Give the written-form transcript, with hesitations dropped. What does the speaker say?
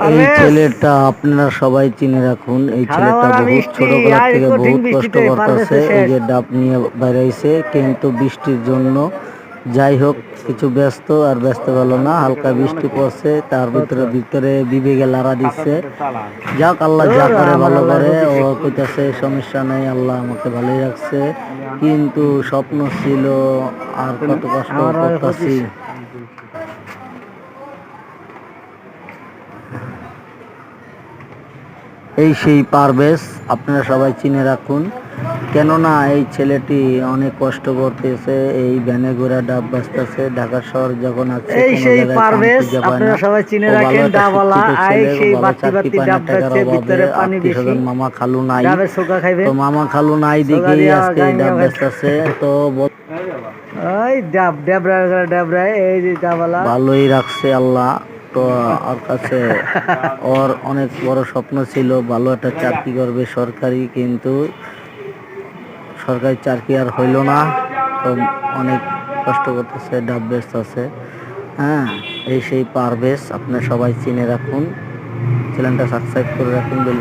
এই ছেলেটা আপনারা সবাই চিনে রাখুন। এই ছেলেটা বহুত ছোটবেলা থেকে বহুত কষ্ট করতেছে, এই যে ডাব নিয়ে বেড়াইছে, কিন্তু বৃষ্টির জন্য যাই হোক কিছু ব্যস্ত আর ব্যস্ত গেল না, হালকা বৃষ্টি পড়ছে, তার ভিতরে ভিতরে বিবেকে লাড়া দিচ্ছে। যাক, আল্লাহ যা করে ভালো করে। ও কইতাছে সমস্যা নাই, আল্লাহ আমাকে ভালোই রাখছে, কিন্তু স্বপ্ন ছিল আর কত কষ্ট করতেছি। এই সেই পারভেজ, আপনারা সবাই চিনে রাখুন, কেননা এই ছেলেটি অনেক কষ্ট করতেছে, এই ভ্যানে ঘোরা ডাব বেচতেছে। ঢাকা শহর যখন আছে এই কোনো সেই জায়গায় কাম পারভেজ, খুঁজে পায় না। আপনারা সবাই চিনে ও ভালো রাখেন, একটা ডাবওয়ালা। শিক্ষিত আই ছেলে, ও সেই ভালো বাতি চাকরি বাতি পায় না ডাব টাকার বেচে, অভাবে, ভিতরে পানি আত্মীয় বেশি। স্বজন মামা খালু নাই, ডাবের চোখা তো খাইবেন, মামা খালু নাই চোখা দেখেই দিয়া আজকে এই ডাব গাঙ্গিয়া খাইবেন। বেচতেছে। তো ওই ডাব ডেবরা ডেবরা, এই যে ডাবওয়ালা। ভালোই রাখছে আল্লাহ। তো ওর কাছে ওর অনেক বড় স্বপ্ন ছিল, ভালো একটা চাকরি করবে সরকারি, কিন্তু সরকারি চাকরি আর হইল না। তো অনেক কষ্ট করতেছে, ডাব বেচতেছে। হ্যাঁ, এই সেই পারভেজ, আপনারা সবাই চিনে রাখুন, চ্যানেলটা সাবস্ক্রাইব করে রাখুন।